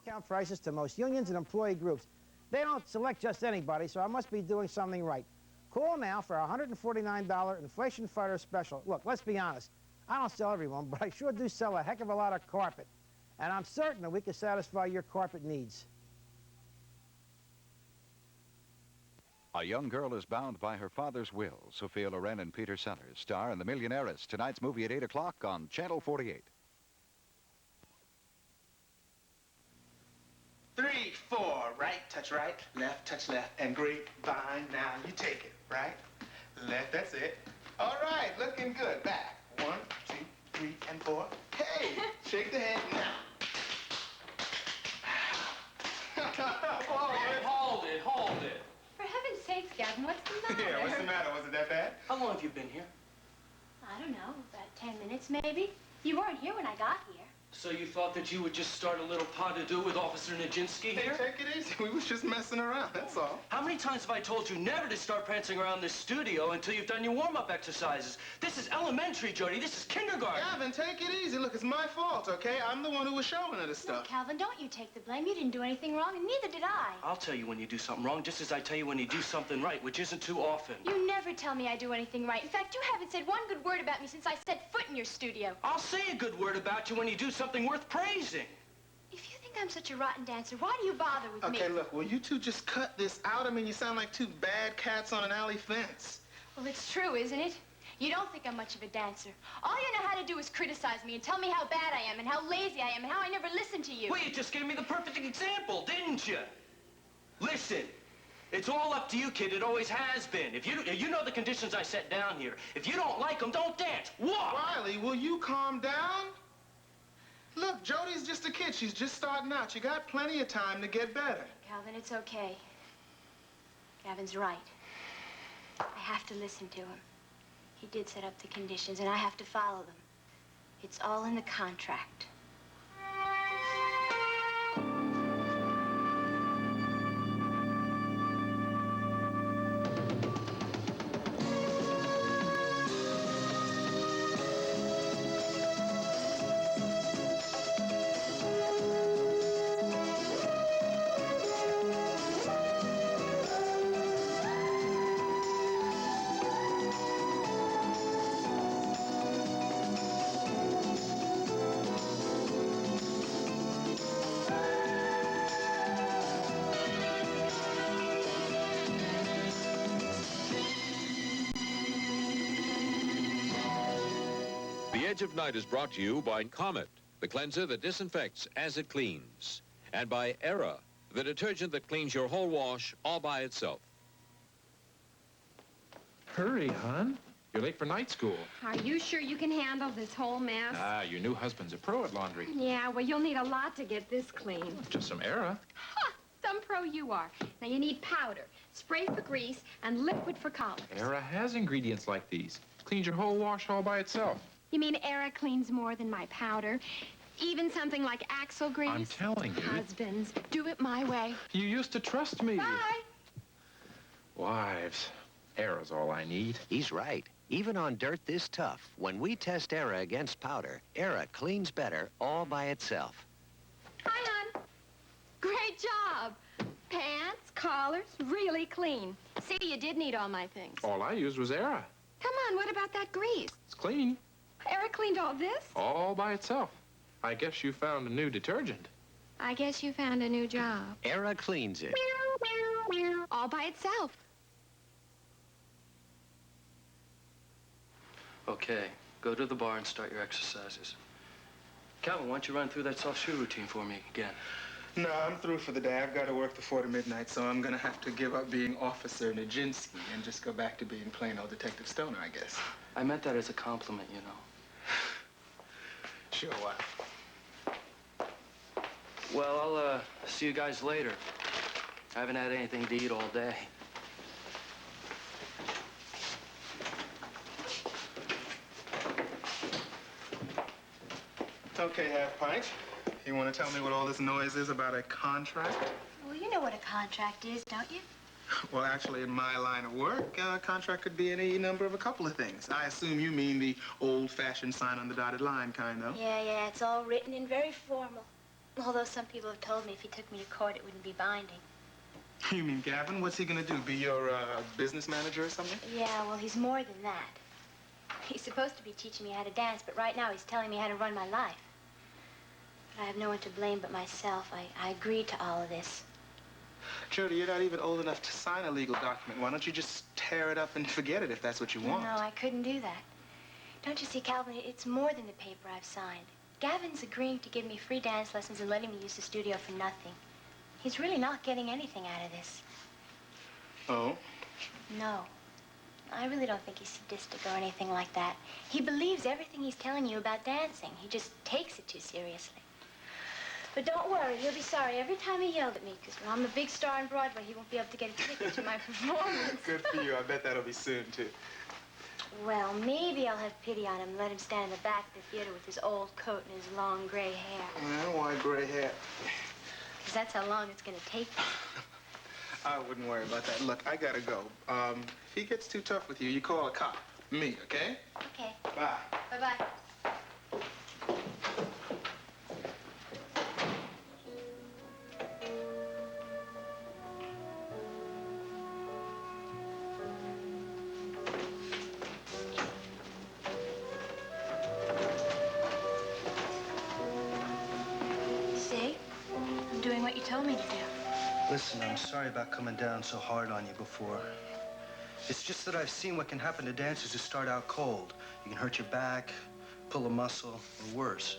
discount prices to most unions and employee groups. They don't select just anybody, so I must be doing something right. Call now for a $149 inflation fighter special. Look, let's be honest. I don't sell everyone, but I sure do sell a heck of a lot of carpet. And I'm certain that we can satisfy your carpet needs. A young girl is bound by her father's will. Sophia Loren and Peter Sellers star in The Millionaires. Tonight's movie at 8 o'clock on Channel 48. 3, 4, right, touch right, touch left, and grapevine, now you take it, right, left, that's it. All right, looking good, back, 1, 2, 3, and 4. Hey, shake the head now. Hold it. For heaven's sakes, Gavin, what's the matter? Yeah, what's the matter? Was it that bad? How long have you been here? I don't know, about 10 minutes maybe. You weren't here when I got here. So you thought that you would just start a little pas de deux with Officer Nijinsky here? Hey, take it easy. We was just messing around, that's all. How many times have I told you never to start prancing around this studio until you've done your warm-up exercises? This is elementary, Jody. This is kindergarten. Gavin, take it easy. Look, it's my fault, okay? I'm the one who was showing her the stuff. No, Calvin, don't you take the blame. You didn't do anything wrong, and neither did I. I'll tell you when you do something wrong, just as I tell you when you do something right, which isn't too often. You never tell me I do anything right. In fact, you haven't said one good word about me since I set foot in your studio. I'll say a good word about you when you do something worth praising. If you think I'm such a rotten dancer, why do you bother with me? Okay, look, will you two just cut this out? I mean, you sound like two bad cats on an alley fence. Well, it's true, isn't it? You don't think I'm much of a dancer. All you know how to do is criticize me and tell me how bad I am and how lazy I am and how I never listen to you. Well, you just gave me the perfect example, didn't you? Listen, it's all up to you, kid. It always has been. If you know the conditions I set down here. If you don't like them, don't dance. Walk! Riley, will you calm down? Look, Jody's just a kid. She's just starting out. You got plenty of time to get better. Calvin, it's okay. Gavin's right. I have to listen to him. He did set up the conditions, and I have to follow them. It's all in the contract. The Edge of Night is brought to you by Comet, the cleanser that disinfects as it cleans, and by Era, the detergent that cleans your whole wash all by itself. Hurry, hon. You're late for night school. Are you sure you can handle this whole mess? Ah, your new husband's a pro at laundry. Yeah, well, you'll need a lot to get this clean. Just some Era. Ha! Some pro you are. Now, you need powder, spray for grease, and liquid for collars. Era has ingredients like these. Cleans your whole wash all by itself. You mean Era cleans more than my powder? Even something like axle grease? I'm telling you. Husbands, do it my way. You used to trust me. Bye. Wives. Era's all I need. He's right. Even on dirt this tough, when we test Era against powder, Era cleans better all by itself. Hi, hon. Great job. Pants, collars, really clean. See, you did need all my things. All I used was Era. Come on, what about that grease? It's clean. Era cleaned all this? All by itself. I guess you found a new detergent. I guess you found a new job. Era cleans it. All by itself. Okay, go to the bar and start your exercises. Calvin, why don't you run through that soft shoe routine for me again? No, I'm through for the day. I've got to work before to midnight, so I'm going to have to give up being Officer Nijinsky and just go back to being plain old Detective Stoner, I guess. I meant that as a compliment, you know. Sure, what? Well, I'll see you guys later. I haven't had anything to eat all day. Okay, half pint. You want to tell me what all this noise is about a contract? Well, you know what a contract is, don't you? Well, actually, in my line of work, a contract could be any number of a couple of things. I assume you mean the old-fashioned sign on the dotted line kind, though. Yeah, it's all written and very formal. Although some people have told me if he took me to court, it wouldn't be binding. You mean Gavin? What's he gonna do? Be your business manager or something? Yeah, well, he's more than that. He's supposed to be teaching me how to dance, but right now he's telling me how to run my life. But I have no one to blame but myself. I agreed to all of this. Jody, you're not even old enough to sign a legal document. Why don't you just tear it up and forget it if that's what you want? No, I couldn't do that. Don't you see, Calvin, it's more than the paper I've signed. Gavin's agreeing to give me free dance lessons and letting me use the studio for nothing. He's really not getting anything out of this. Oh? No. I really don't think he's sadistic or anything like that. He believes everything he's telling you about dancing. He just takes it too seriously. But don't worry, he'll be sorry every time he yelled at me, because when I'm a big star on Broadway, he won't be able to get a ticket to my performance. Good for you. I bet that'll be soon, too. Well, maybe I'll have pity on him and let him stand in the back of the theater with his old coat and his long gray hair. Well, why gray hair? Because that's how long it's going to take me. I wouldn't worry about that. Look, I gotta go. If he gets too tough with you, you call a cop. Me, okay? Okay. Bye. Bye-bye. See? I'm doing what you told me to do. Listen, I'm sorry about coming down so hard on you before. It's just that I've seen what can happen to dancers who start out cold. You can hurt your back, pull a muscle, or worse.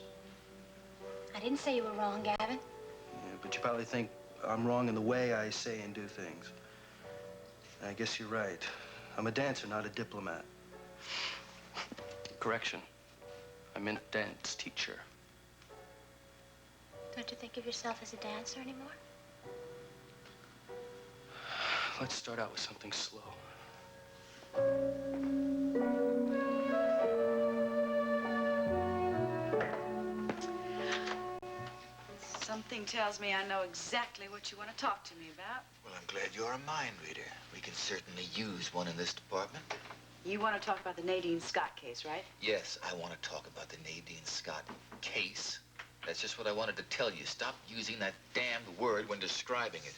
I didn't say you were wrong, Gavin. Yeah, but you probably think I'm wrong in the way I say and do things. I guess you're right. I'm a dancer, not a diplomat. Correction. I meant dance teacher. Don't you think of yourself as a dancer anymore? Let's start out with something slow. Something tells me I know exactly what you want to talk to me about. Well, I'm glad you're a mind reader. We can certainly use one in this department. You want to talk about the Nadine Scott case, right? Yes, I want to talk about the Nadine Scott case. That's just what I wanted to tell you. Stop using that damned word when describing it.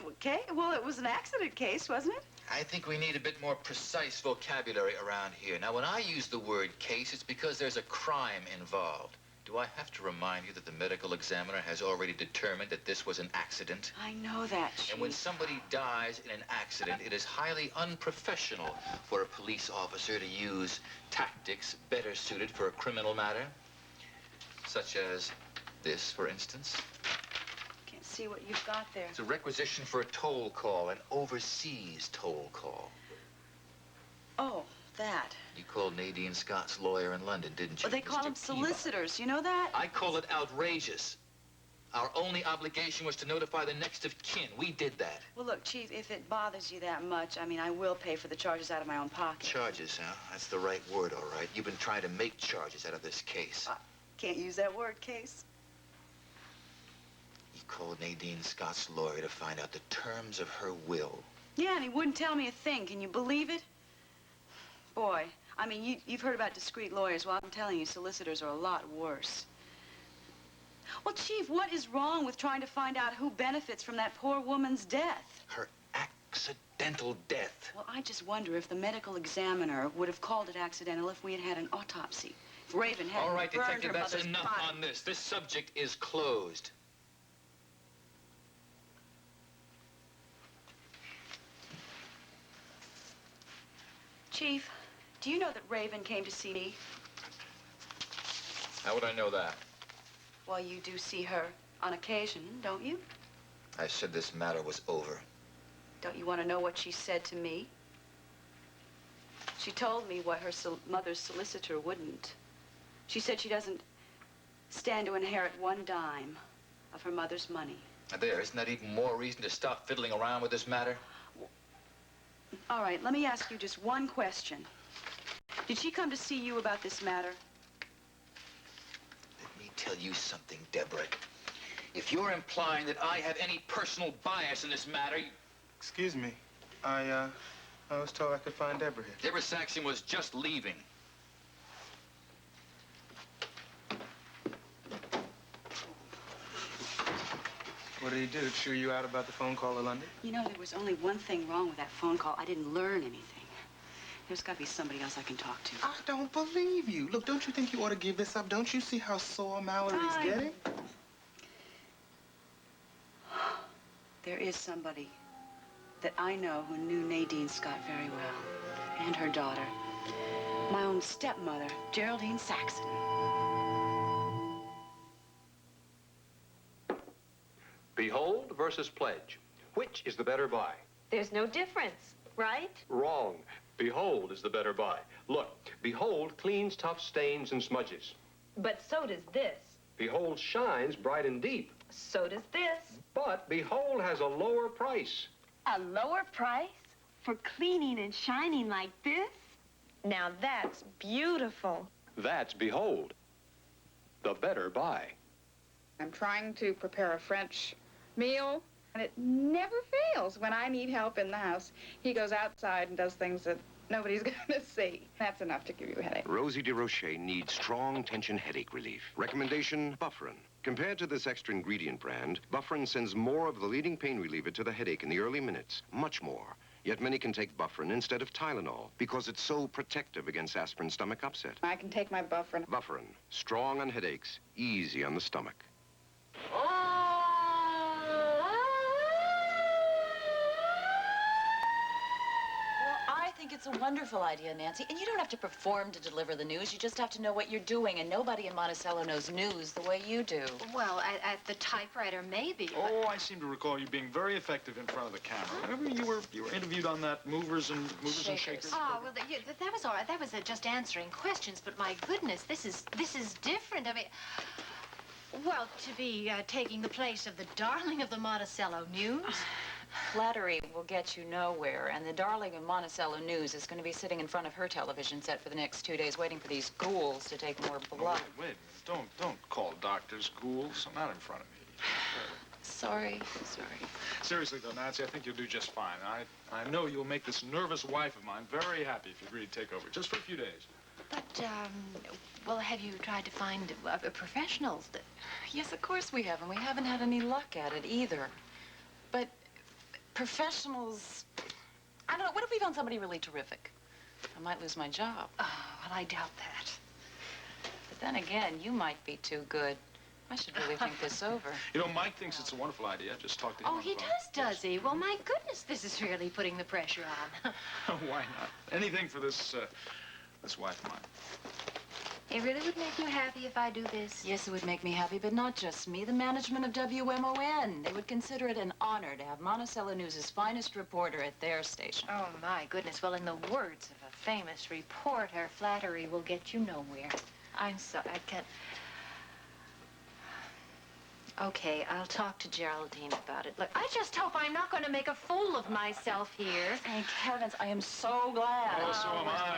Okay, well, it was an accident case, wasn't it? I think we need a bit more precise vocabulary around here. Now, when I use the word case, it's because there's a crime involved. Do I have to remind you that the medical examiner has already determined that this was an accident? I know that, Chief. And when somebody dies in an accident, it is highly unprofessional for a police officer to use tactics better suited for a criminal matter. Such as this, for instance. Can't see what you've got there. It's a requisition for a toll call, an overseas toll call. Oh, that. You called Nadine Scott's lawyer in London, didn't you? Well, they call them solicitors. You know that? I call it outrageous. Our only obligation was to notify the next of kin. We did that. Well, look, Chief, if it bothers you that much, I mean, I will pay for the charges out of my own pocket. Charges, huh? That's the right word, all right. You've been trying to make charges out of this case. Can't use that word, case. You called Nadine Scott's lawyer to find out the terms of her will. Yeah, and he wouldn't tell me a thing. Can you believe it? Boy, I mean, you've heard about discreet lawyers. Well, I'm telling you, solicitors are a lot worse. Well, Chief, what is wrong with trying to find out who benefits from that poor woman's death? Her accidental death. Well, I just wonder if the medical examiner would have called it accidental if we had had an autopsy. If Raven hadn't All right, burned Detective, her that's mother's enough body. on this. This subject is closed. Chief, do you know that Raven came to see me? How would I know that? Well, you do see her on occasion, don't you? I said this matter was over. Don't you want to know what she said to me? She told me what her mother's solicitor wouldn't. She said she doesn't stand to inherit one dime of her mother's money. Now there, isn't that even more reason to stop fiddling around with this matter? All right, let me ask you just one question. Did she come to see you about this matter? Let me tell you something, Deborah. If you're implying that I have any personal bias in this matter... Excuse me. I was told I could find Deborah here. Deborah Saxon was just leaving. What did he do? Chew you out about the phone call to London? You know, there was only one thing wrong with that phone call. I didn't learn anything. There's got to be somebody else I can talk to. I don't believe you. Look, don't you think you ought to give this up? Don't you see how sore Mallory's getting? There is somebody that I know who knew Nadine Scott very well, and her daughter. My own stepmother, Geraldine Saxon. Behold versus Pledge. Which is the better buy? There's no difference, right? Wrong. Behold is the better buy. Look, Behold cleans tough stains and smudges. But so does this. Behold shines bright and deep. So does this. But Behold has a lower price. A lower price for cleaning and shining like this? Now that's beautiful. That's Behold. The better buy. I'm trying to prepare a French meal, and it never fails when I need help in the house. He goes outside and does things that nobody's going to see. That's enough to give you a headache. Rosie DeRoche needs strong tension headache relief. Recommendation, Buffin. Compared to this extra ingredient brand, Buffin sends more of the leading pain reliever to the headache in the early minutes. Much more. Yet many can take Buffin instead of Tylenol because it's so protective against aspirin stomach upset. I can take my Buffin. Buffin. Strong on headaches, easy on the stomach. I think it's a wonderful idea, Nancy. And you don't have to perform to deliver the news. You just have to know what you're doing. And nobody in Monticello knows news the way you do. Well, at the typewriter, maybe. Oh, I seem to recall you being very effective in front of the camera. Remember you were interviewed on that movers and shakers. Oh, well, that was all right. That was just answering questions. But my goodness, this is different. I mean, well, to be taking the place of the darling of the Monticello News. Flattery will get you nowhere, and the darling of Monticello News is going to be sitting in front of her television set for the next 2 days waiting for these ghouls to take more blood. Oh, wait a minute. Don't call doctors ghouls. I'm not in front of me. Sorry. Seriously, though, Nancy, I think you'll do just fine. I know you'll make this nervous wife of mine very happy if you agree to take over, just for a few days. But, well, have you tried to find professionals that... Yes, of course we have, and we haven't had any luck at it either. But professionals, I don't know, what if we found somebody really terrific? I might lose my job. Oh, well, I doubt that. But then again, you doesn't be too good. I should really think this over. You know, Mike thinks it's a wonderful idea. Just talk to him. Oh, he does he? Well, my goodness, this is really putting the pressure on. Why not? Anything for this wife of mine. It really would make you happy if I do this? Yes, it would make me happy, but not just me. The management of WMON. They would consider it an honor to have Monticello News' finest reporter at their station. Oh, my goodness. Well, in the words of a famous reporter, flattery will get you nowhere. I'm sorry, I can't... Okay, I'll talk to Geraldine about it. Look, I just hope I'm not going to make a fool of myself here. Thank heavens, I am so glad. Oh, so am I.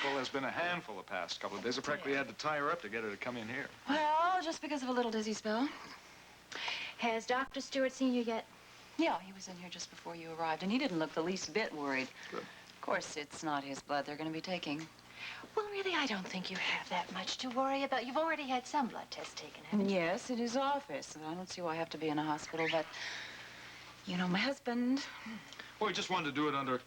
Nicole has been a handful the past couple of days. I practically had to tie her up to get her to come in here. Well, just because of a little dizzy spell. Has Dr. Stewart seen you yet? Yeah, he was in here just before you arrived, and he didn't look the least bit worried. Good. Of course, it's not his blood they're going to be taking. Well, really, I don't think you have that much to worry about. You've already had some blood tests taken, haven't you? Yes, at his office. And I don't see why I have to be in a hospital, but, you know, my husband... Well, we just wanted to do it under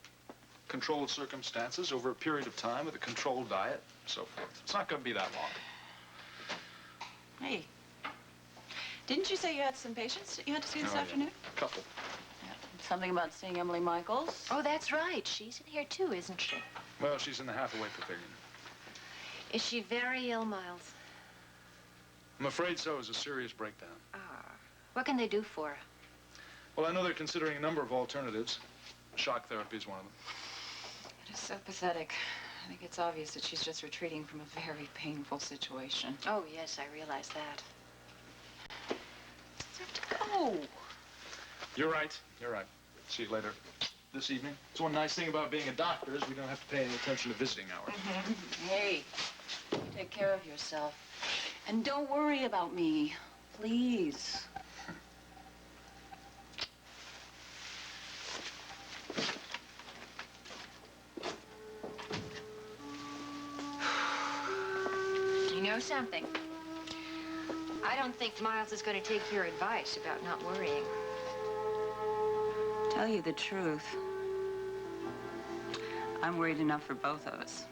controlled circumstances over a period of time with a controlled diet and so forth. It's not going to be that long. Hey, didn't you say you had some patients that you had to see this afternoon? A couple. Yeah. Something about seeing Emily Michaels? Oh, that's right. She's in here, too, isn't she? Well, she's in the halfway pavilion. Is she very ill, Miles? I'm afraid so. It's a serious breakdown. What can they do for her? Well, I know they're considering a number of alternatives. Shock therapy is one of them. It is so pathetic. I think it's obvious that she's just retreating from a very painful situation. Oh, yes, I realize that. It's have to go. You're right. You're right. See you later this evening. It's one nice thing about being a doctor is we don't have to pay any attention to visiting hours. Hey, you take care of yourself. And don't worry about me, please. You know something? I don't think Miles is going to take your advice about not worrying. Tell you the truth, I'm worried enough for both of us.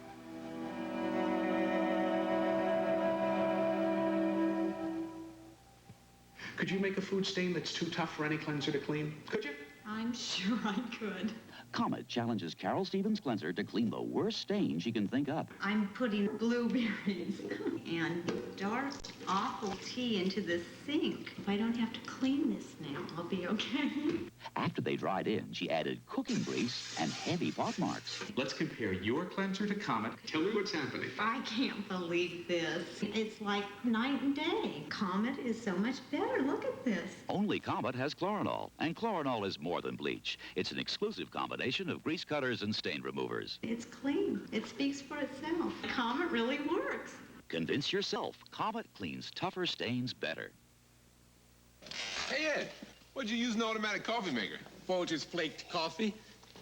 Could you make a food stain that's too tough for any cleanser to clean? Could you? I'm sure I could. Comet challenges Carol Stevens' cleanser to clean the worst stain she can think up. I'm putting blueberries and dark, awful tea into the sink. If I don't have to clean this now, I'll be okay. After they dried in, she added cooking grease and heavy pot marks. Let's compare your cleanser to Comet. Tell me what's happening. I can't believe this. It's like night and day. Comet is so much better. Look at this. Only Comet has chlorinol, and chlorinol is more than bleach. It's an exclusive combination of grease cutters and stain removers. It's clean. It speaks for itself. Comet really works. Convince yourself, Comet cleans tougher stains better. Hey, Ed, what'd you use an automatic coffee maker? Folgers flaked coffee.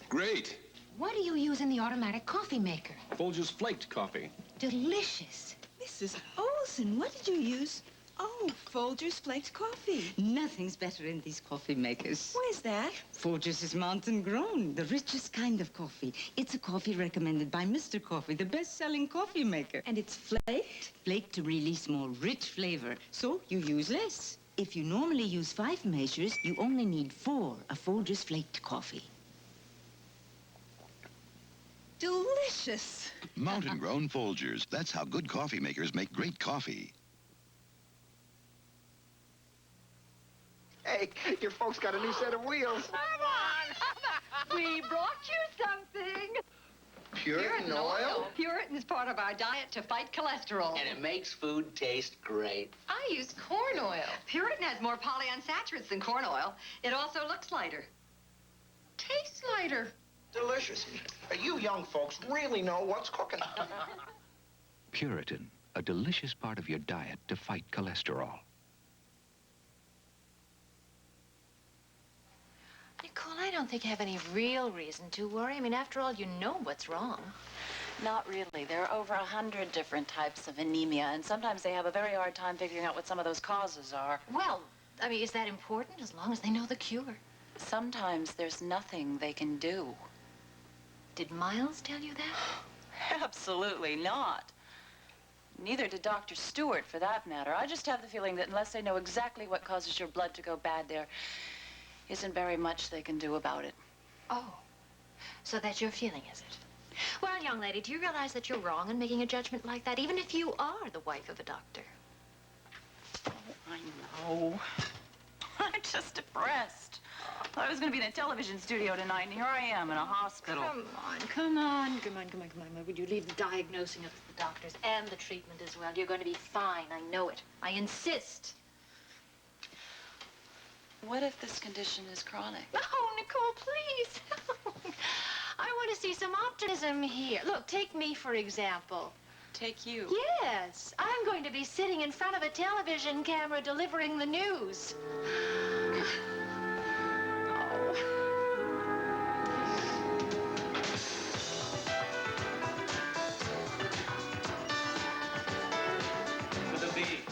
Great. What do you use in the automatic coffee maker? Folgers flaked coffee. Delicious. Mrs. Olson, what did you use? Oh, Folgers flaked coffee. Nothing's better in these coffee makers. Where's that? Folgers is mountain grown, the richest kind of coffee. It's a coffee recommended by Mr. Coffee, the best-selling coffee maker. And it's flaked? Flaked to release more rich flavor, so you use less. If you normally use 5 measures, you only need 4 of Folgers flaked coffee. Delicious. Mountain-grown Folgers. That's how good coffee makers make great coffee. Hey, your folks got a new set of wheels. Come on. We brought you something. Puritan oil? Puritan is part of our diet to fight cholesterol. And it makes food taste great. I use corn oil. Puritan has more polyunsaturates than corn oil. It also looks lighter. Tastes lighter. Delicious. You young folks really know what's cooking. Puritan, a delicious part of your diet to fight cholesterol. Nicole, I don't think you have any real reason to worry. I mean, after all, you know what's wrong. Not really. There are over 100 different types of anemia, and sometimes they have a very hard time figuring out what some of those causes are. Well, I mean, is that important as long as they know the cure? Sometimes there's nothing they can do. Did Miles tell you that? Absolutely not. Neither did Dr. Stewart, for that matter. I just have the feeling that unless they know exactly what causes your blood to go bad, there isn't very much they can do about it. Oh, so that's your feeling, is it? Well, young lady, do you realize that you're wrong in making a judgment like that, even if you are the wife of a doctor? Oh, I know. I'm just depressed. I thought I was going to be in a television studio tonight, and here I am in a hospital. Come on. Would you leave the diagnosing of the doctors and the treatment as well? You're going to be fine. I know it. I insist. What if this condition is chronic? Oh, Nicole, please. I want to see some optimism here. Look, take me, for example. Take you? Yes. I'm going to be sitting in front of a television camera delivering the news. To the beat.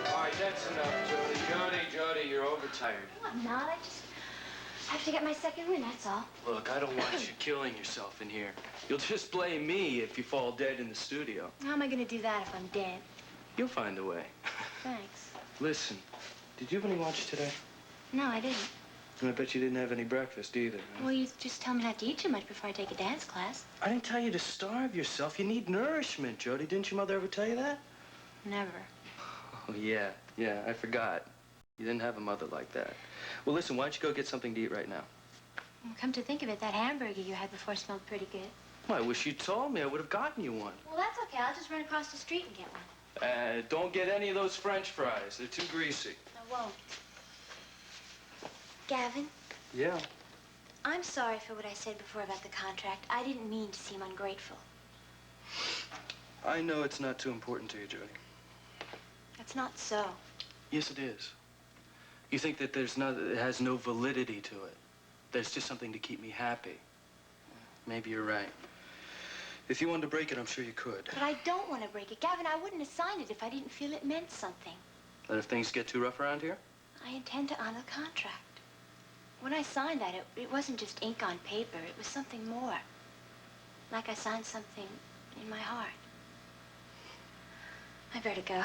All right, that's enough, Jody. Jody, you're overtired. No, I'm not. I just have to get my second win, that's all. Look, I don't want you killing yourself in here. You'll just blame me if you fall dead in the studio. How am I going to do that if I'm dead? You'll find a way. Thanks. Listen, did you have any lunch today? No, I didn't. And I bet you didn't have any breakfast either. Huh? Well, you just tell me not to eat too much before I take a dance class. I didn't tell you to starve yourself. You need nourishment, Jody. Didn't your mother ever tell you that? Never. Oh, yeah, I forgot. You didn't have a mother like that. Well, listen, why don't you go get something to eat right now? Well, come to think of it, that hamburger you had before smelled pretty good. Well, I wish you told me. I would have gotten you one. Well, that's okay. I'll just run across the street and get one. Don't get any of those French fries. They're too greasy. I won't. Gavin, Yeah. I'm sorry for what I said before about the contract. I didn't mean to seem ungrateful. I know it's not too important to you, Jody. That's not so. Yes, it is. You think that it has no validity to it. There's just something to keep me happy. Maybe you're right. If you wanted to break it, I'm sure you could. But I don't want to break it. Gavin, I wouldn't have signed it if I didn't feel it meant something. But if things get too rough around here? I intend to honor the contract. When I signed that, it wasn't just ink on paper. It was something more. Like I signed something in my heart. I better go.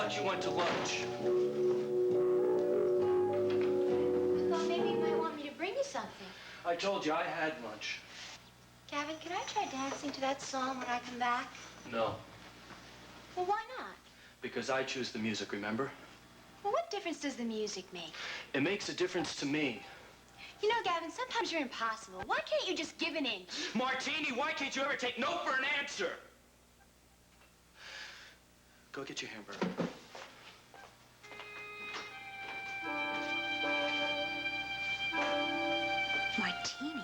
You went to lunch. I thought maybe you might want me to bring you something. I told you I had lunch. Gavin, can I try dancing to that song when I come back? No, Well, why not? because I choose the music, remember? Well, what difference does the music make? It makes a difference to me. You know, Gavin, sometimes you're impossible. Why can't you just give an inch? Martini, why can't you ever take no for an answer? Go get your hamburger. Martini.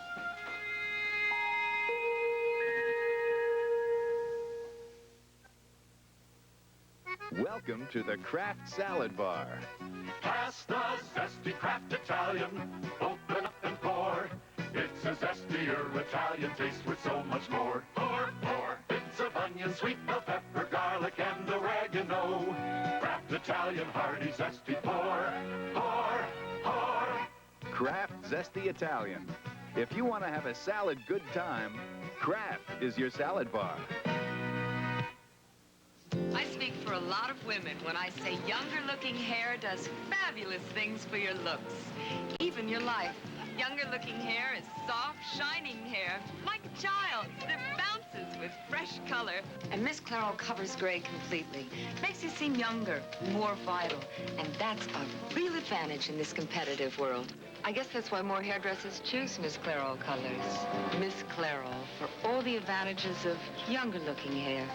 Welcome to the Kraft Salad Bar. Pass the zesty Kraft Italian. Open up and pour. It's a zestier Italian taste with so much more. Pour bits of onion, sweet bell pepper, garlic, and oregano. Kraft Italian hearty zesty pour. Kraft Zesty Italian. If you want to have a salad good time, Kraft is your salad bar. I speak for a lot of women when I say younger-looking hair does fabulous things for your looks, even your life. Younger-looking hair is soft, shining hair, like a child, that bounces with fresh color. And Miss Clairol covers gray completely. Makes you seem younger, more vital. And that's a real advantage in this competitive world. I guess that's why more hairdressers choose Miss Clairol colors. Miss Clairol, for all the advantages of younger-looking hair.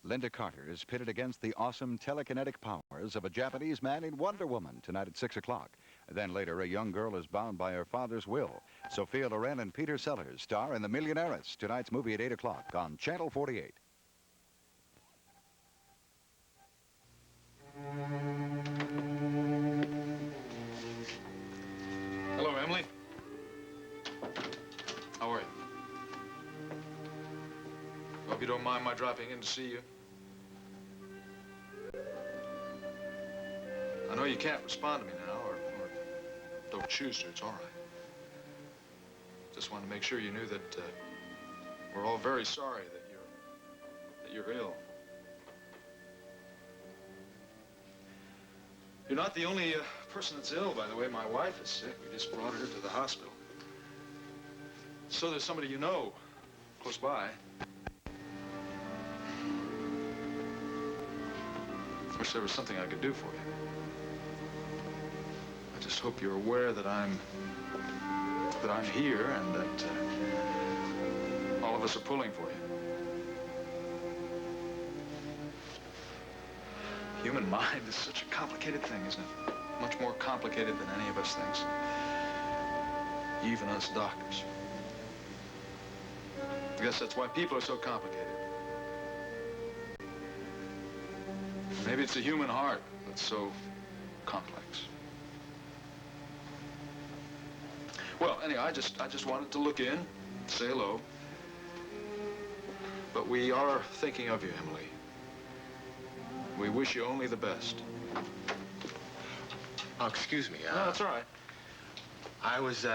Linda Carter is pitted against the awesome telekinetic powers of a Japanese man in Wonder Woman tonight at 6 o'clock. Then later, a young girl is bound by her father's will. Sophia Loren and Peter Sellers star in The Millionaires, tonight's movie at 8 o'clock on Channel 48. Hello, Emily. How are you? Hope you don't mind my dropping in to see you. I know you can't respond to me now, or don't choose to. It's all right. Just wanted to make sure you knew that we're all very sorry that you're ill. You're not the only person that's ill, by the way. My wife is sick. We just brought her to the hospital. So there's somebody you know close by. Wish there was something I could do for you. I just hope you're aware that I'm here and that all of us are pulling for you. Human mind is such a complicated thing, isn't it? Much more complicated than any of us thinks. Even us doctors. I guess that's why people are so complicated. Maybe it's the human heart that's so complex. Well, anyway, I just wanted to look in, say hello. But we are thinking of you, Emily. We wish you only the best. Oh, excuse me. No, that's all right. I was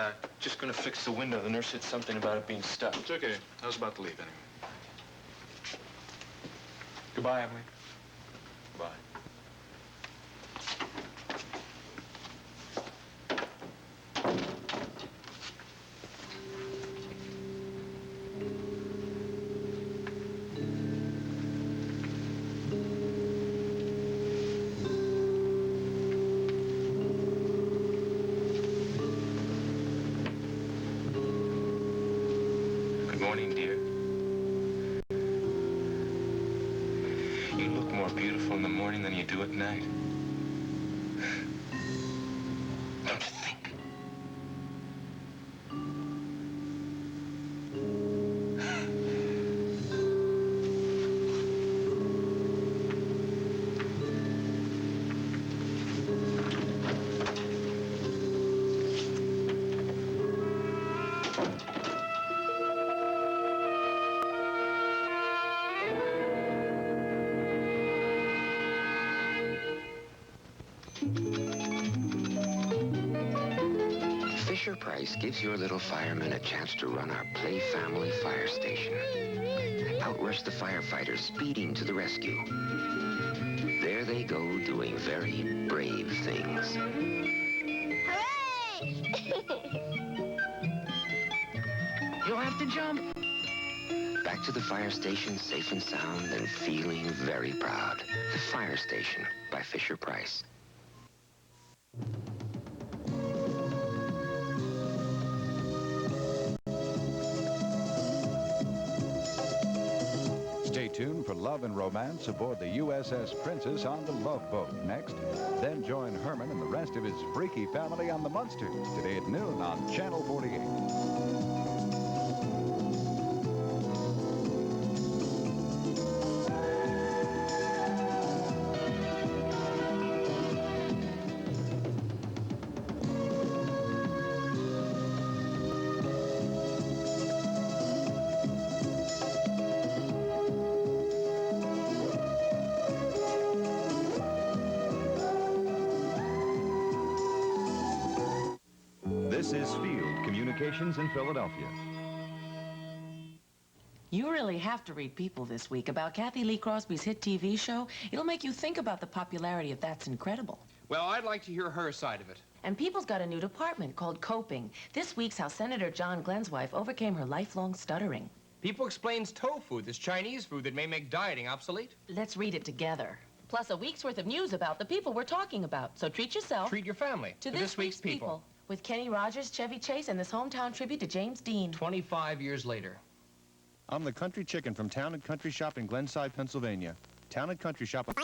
just going to fix the window. The nurse said something about it being stuck. It's okay. I was about to leave anyway. Goodbye, Emily. Goodbye. Good morning, dear. You look more beautiful in the morning than you do at night. Don't you think? Fisher-Price gives your little firemen a chance to run our Play Family Fire Station. Outrush the firefighters speeding to the rescue. There they go doing very brave things. Hooray! You'll have to jump. Back to the fire station safe and sound and feeling very proud. The Fire Station by Fisher-Price. Stay tuned for Love and Romance aboard the USS Princess on the Love Boat. Next, then join Herman and the rest of his freaky family on the Munsters today at noon on Channel 48. This is Field Communications in Philadelphia. You really have to read People this week about Kathy Lee Crosby's hit TV show. It'll make you think about the popularity of That's Incredible. Well, I'd like to hear her side of it. And People's got a new department called Coping. This week's how Senator John Glenn's wife overcame her lifelong stuttering. People explains tofu, this Chinese food that may make dieting obsolete. Let's read it together. Plus a week's worth of news about the people we're talking about. So treat yourself. Treat your family. To this week's People. With Kenny Rogers, Chevy Chase, and this hometown tribute to James Dean. 25 years later. I'm the Country Chicken from Town & Country Shop in Glenside, Pennsylvania. Town & Country Shop...